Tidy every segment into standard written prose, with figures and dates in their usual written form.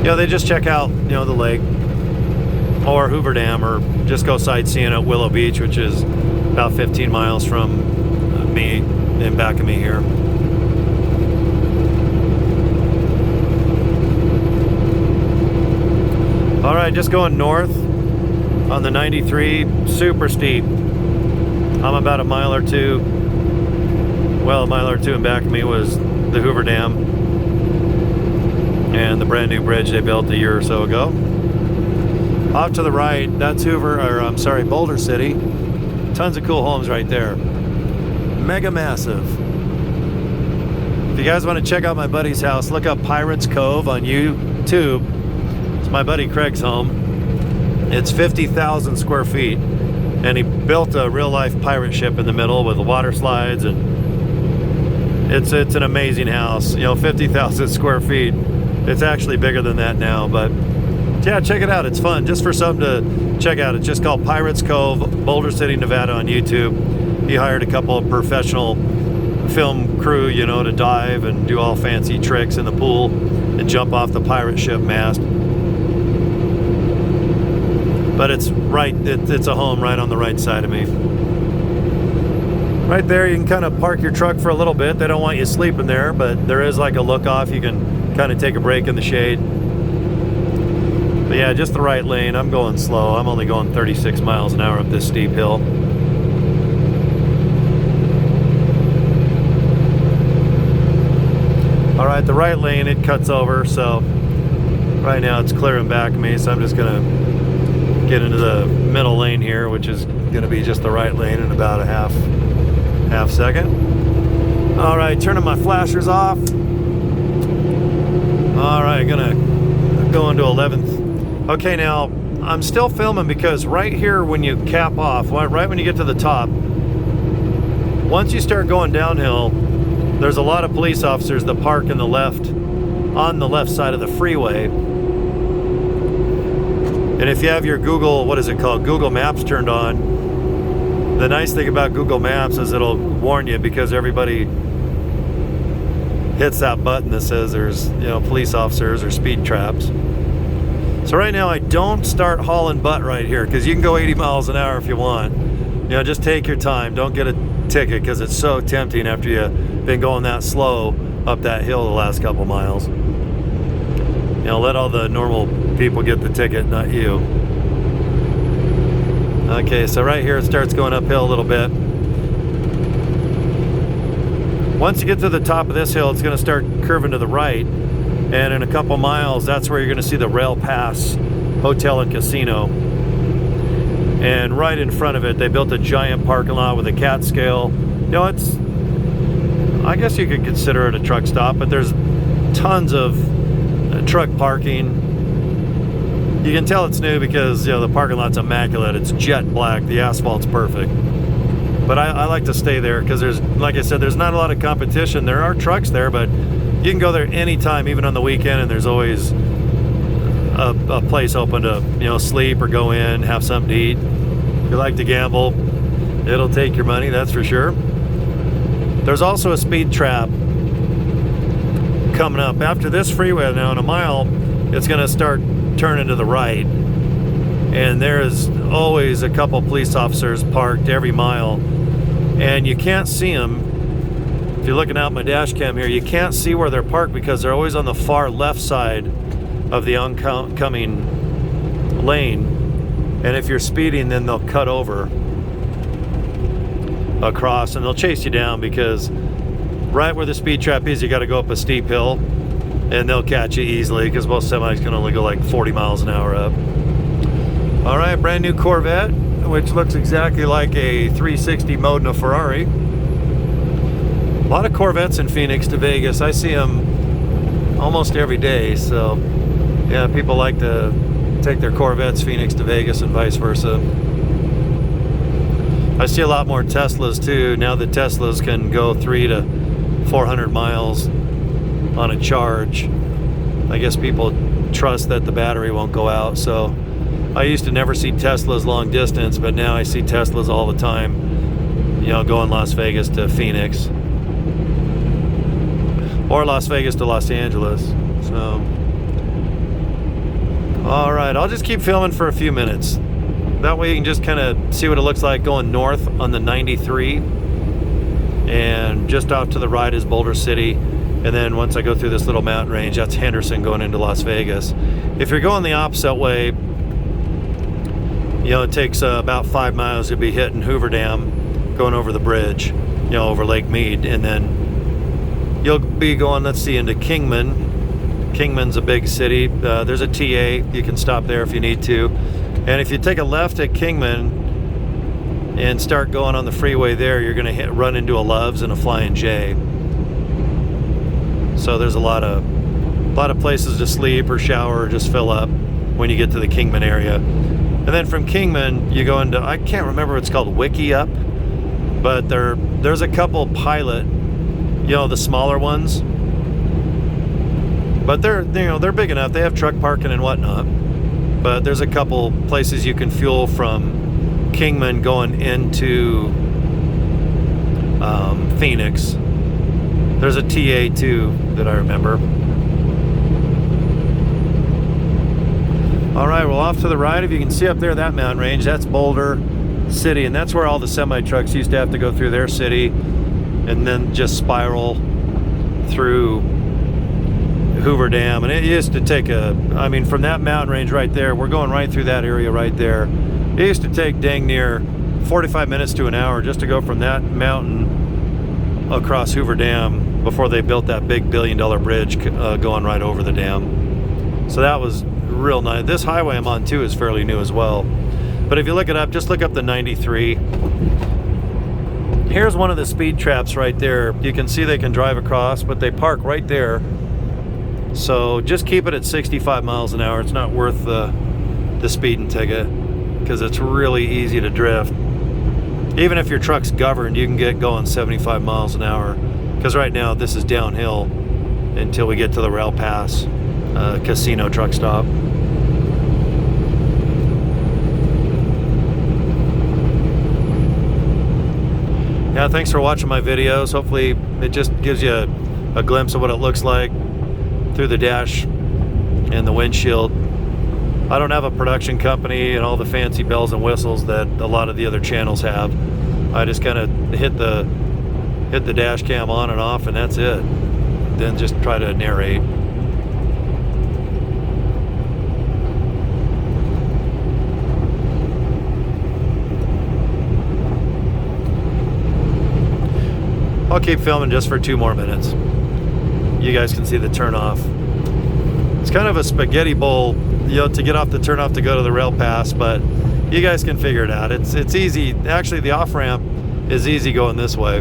they just check out, the lake or Hoover Dam, or just go sightseeing at Willow Beach, which is about 15 miles from me, in back of me here. All right, just going north on the 93, super steep. I'm about a mile or two. Well, a mile or two in back of me was the Hoover Dam and the brand new bridge they built a year or so ago. Off to the right, that's Boulder City. Tons of cool homes right there. Mega massive. If you guys want to check out my buddy's house, look up Pirates Cove on YouTube. It's my buddy Craig's home. It's 50,000 square feet, and he built a real-life pirate ship in the middle with the water slides, and it's an amazing house. 50,000 square feet. It's actually bigger than that now, but yeah, check it out. It's fun, just for something to check out. It's just called Pirates Cove, Boulder City, Nevada on YouTube. He hired a couple of professional film crew, to dive and do all fancy tricks in the pool and jump off the pirate ship mast. But it's a home right on the right side of me. Right there, you can kind of park your truck for a little bit. They don't want you sleeping there, but there is like a look off. You can kind of take a break in the shade. But yeah, just the right lane. I'm going slow. I'm only going 36 miles an hour up this steep hill. All right, the right lane, it cuts over, so right now it's clearing back of me, so I'm just gonna get into the middle lane here, which is gonna be just the right lane in about a half second. All right, turning my flashers off. All right, gonna go into 11th. Okay, now I'm still filming because right here when you cap off, right when you get to the top, once you start going downhill, there's a lot of police officers that park on the left side of the freeway. And if you have your Google Maps turned on, the nice thing about Google Maps is it'll warn you, because everybody hits that button that says there's, police officers or speed traps. So right now I don't start hauling butt right here, because you can go 80 miles an hour if you want. Just take your time. Don't get a ticket, because it's so tempting after you've been going that slow up that hill the last couple miles. Let all the normal people get the ticket, not you. Okay, so right here it starts going uphill a little bit. Once you get to the top of this hill, it's going to start curving to the right, and in a couple miles, that's where you're going to see the Rail Pass Hotel and Casino. And right in front of it, they built a giant parking lot with a cat scale. I guess you could consider it a truck stop, but there's tons of truck parking. You can tell it's new because the parking lot's immaculate. It's jet black. The asphalt's perfect. But I like to stay there because like I said, there's not a lot of competition. There are trucks there, but you can go there anytime, even on the weekend, and there's always a place open to sleep or go in, have something to eat. If you like to gamble, it'll take your money, that's for sure. There's also a speed trap coming up after this freeway. Now in a mile, it's going to start turning to the right, and there's always a couple police officers parked every mile, and you can't see them. If you're looking out my dash cam here, you can't see where they're parked because they're always on the far left side of the oncoming lane, and if you're speeding, then they'll cut over across and they'll chase you down, because right where the speed trap is, you got to go up a steep hill, and they'll catch you easily because most semis can only go like 40 miles an hour up. All right, brand new Corvette, which looks exactly like a 360 Modena Ferrari. A lot of Corvettes in Phoenix to Vegas. I see them almost every day, so yeah, people like to take their Corvettes Phoenix to Vegas and vice versa. I see a lot more Teslas too. Now the Teslas can go 300 to 400 miles on a charge. I guess people trust that the battery won't go out. So I used to never see Teslas long distance, but now I see Teslas all the time, going Las Vegas to Phoenix or Las Vegas to Los Angeles. So All right, I'll just keep filming for a few minutes. That way you can just kind of see what it looks like going north on the 93. And just off to the right is Boulder City. And then once I go through this little mountain range, that's Henderson going into Las Vegas. If you're going the opposite way, you know, it takes about 5 miles. You'll be hitting Hoover Dam, going over the bridge, you know, over Lake Mead. And then you'll be going, let's see, into Kingman. Kingman's a big city. There's a TA. You can stop there if you need to. And if you take a left at Kingman and start going on the freeway there, you're going to run into a Love's and a Flying J. So there's a lot of places to sleep or shower or just fill up when you get to the Kingman area. And then from Kingman, you go into, I can't remember what it's called, Wiki Up, but there's a couple Pilot, you know, the smaller ones. But they're big enough. They have truck parking and whatnot. But there's a couple places you can fuel from Kingman going into Phoenix. There's a TA too that I remember. All right, well, off to the right, if you can see up there, that mountain range, that's Boulder City, and that's where all the semi trucks used to have to go through their city and then just spiral through Hoover Dam. And it used to take I mean, from that mountain range right there, we're going right through that area right there. It used to take dang near 45 minutes to an hour just to go from that mountain across Hoover Dam before they built that big $1 billion bridge going right over the dam. So that was real nice. This highway I'm on too is fairly new as well. But if you look it up, just look up the 93. Here's one of the speed traps right there. You can see they can drive across, but they park right there. So just keep it at 65 miles an hour. It's not worth the speeding ticket because it's really easy to drift. Even if your truck's governed, you can get going 75 miles an hour because right now this is downhill until we get to the Rail Pass casino truck stop. Yeah, thanks for watching my videos. Hopefully it just gives you a glimpse of what it looks like through the dash and the windshield. I don't have a production company and all the fancy bells and whistles that a lot of the other channels have. I just kind of hit the dash cam on and off and that's it. Then just try to narrate. I'll keep filming just for 2 more minutes. You guys can see the turnoff. It's kind of a spaghetti bowl, you know, to get off the turnoff to go to the Rail Pass, but you guys can figure it out. It's easy. Actually, the off-ramp is easy going this way.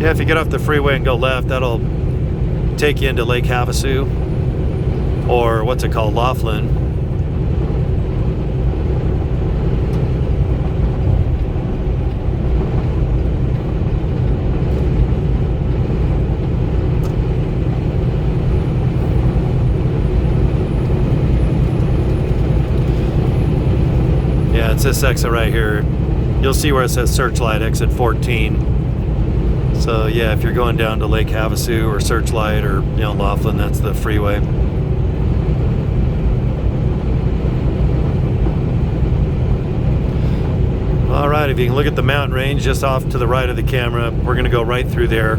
Yeah, if you get off the freeway and go left, that'll take you into Lake Havasu, or what's it called, Laughlin. Yeah, it's this exit right here. You'll see where it says Searchlight, exit 14. So yeah, if you're going down to Lake Havasu or Searchlight or, you know, Laughlin, that's the freeway. All right, if you can look at the mountain range just off to the right of the camera, we're gonna go right through there.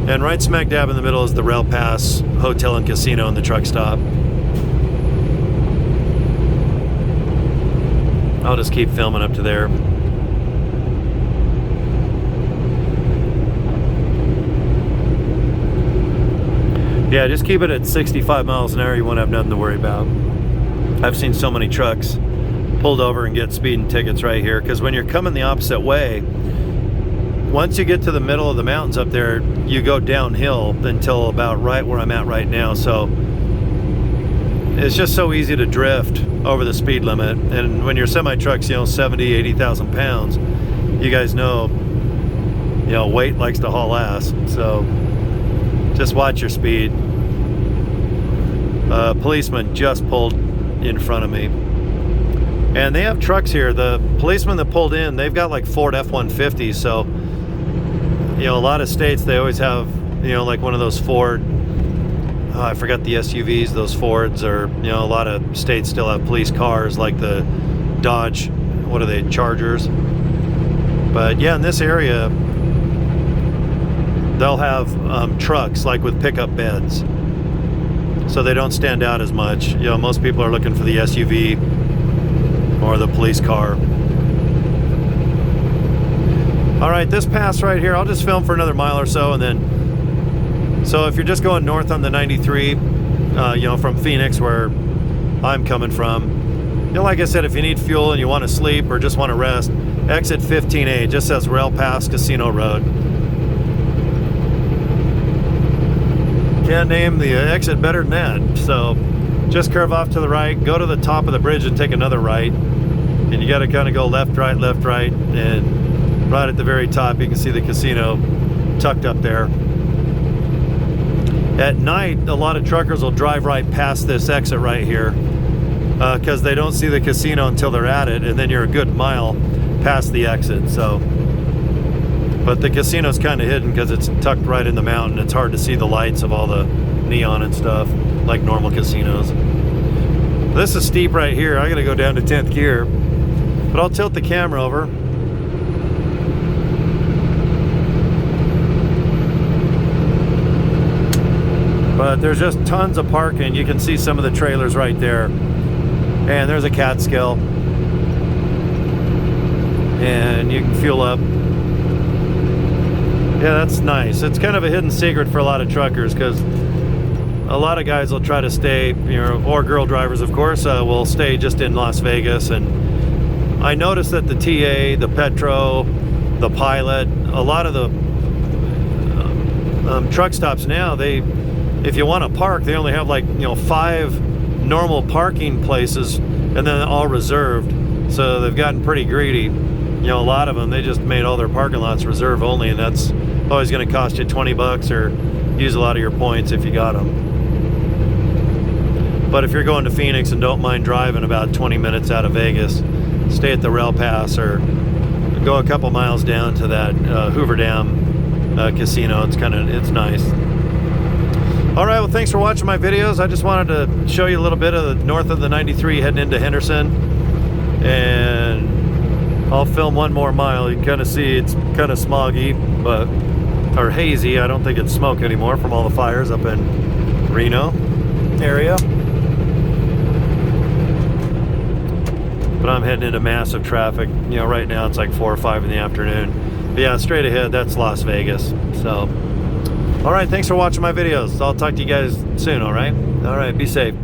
And right smack dab in the middle is the Rail Pass Hotel and Casino and the truck stop. I'll just keep filming up to there. Yeah, just keep it at 65 miles an hour. You won't have nothing to worry about. I've seen so many trucks pulled over and get speeding tickets right here, because when you're coming the opposite way, once you get to the middle of the mountains up there, you go downhill until about right where I'm at right now. So it's just so easy to drift over the speed limit. And when your semi truck's, you know, 70, 80,000 pounds, you guys know, you know, weight likes to haul ass. So just watch your speed. Policeman just pulled in front of me. And they have trucks here. The policemen that pulled in, they've got like Ford F-150s. So, you know, a lot of states, they always have, you know, like one of those Ford, I forgot the SUVs, those Fords, or, you know, a lot of states still have police cars like the Dodge, what are they, Chargers. But yeah, in this area, they'll have trucks like with pickup beds, so they don't stand out as much. You know, most people are looking for the SUV or the police car. All right, this pass right here, I'll just film for another mile or so, and then, so if you're just going north on the 93, you know, from Phoenix, where I'm coming from, you know, like I said, if you need fuel and you want to sleep or just want to rest, exit 15A, just says Rail Pass Casino Road. Can't name the exit better than that. So just curve off to the right, go to the top of the bridge and take another right. And you got to kind of go left, right, and right at the very top you can see the casino tucked up there. At night, a lot of truckers will drive right past this exit right here because they don't see the casino until they're at it, and then you're a good mile past the exit. So, but the casino's kind of hidden because it's tucked right in the mountain. It's hard to see the lights of all the neon and stuff like normal casinos. This is steep right here. I gotta go down to 10th gear, but I'll tilt the camera over. But there's just tons of parking. You can see some of the trailers right there. And there's a Catskill. And you can fuel up. Yeah, that's nice. It's kind of a hidden secret for a lot of truckers, because a lot of guys will try to stay, you know, or girl drivers, of course, will stay just in Las Vegas. And I noticed that the TA, the Petro, the Pilot, a lot of the truck stops now, if you want to park, they only have like, you know, 5 normal parking places and then all reserved. So they've gotten pretty greedy. You know, a lot of them, they just made all their parking lots reserve only, and that's always going to cost you 20 bucks or use a lot of your points if you got them. But if you're going to Phoenix and don't mind driving about 20 minutes out of Vegas, stay at the Rail Pass or go a couple miles down to that Hoover Dam casino. It's nice. All right, well, thanks for watching my videos. I just wanted to show you a little bit of the north of the 93 heading into Henderson. And I'll film one more mile. You can kind of see it's kind of smoggy, or hazy. I don't think it's smoke anymore from all the fires up in Reno area. But I'm heading into massive traffic. You know, right now it's like 4 or 5 in the afternoon. But yeah, straight ahead, that's Las Vegas. So, all right, thanks for watching my videos. I'll talk to you guys soon, all right? All right, be safe.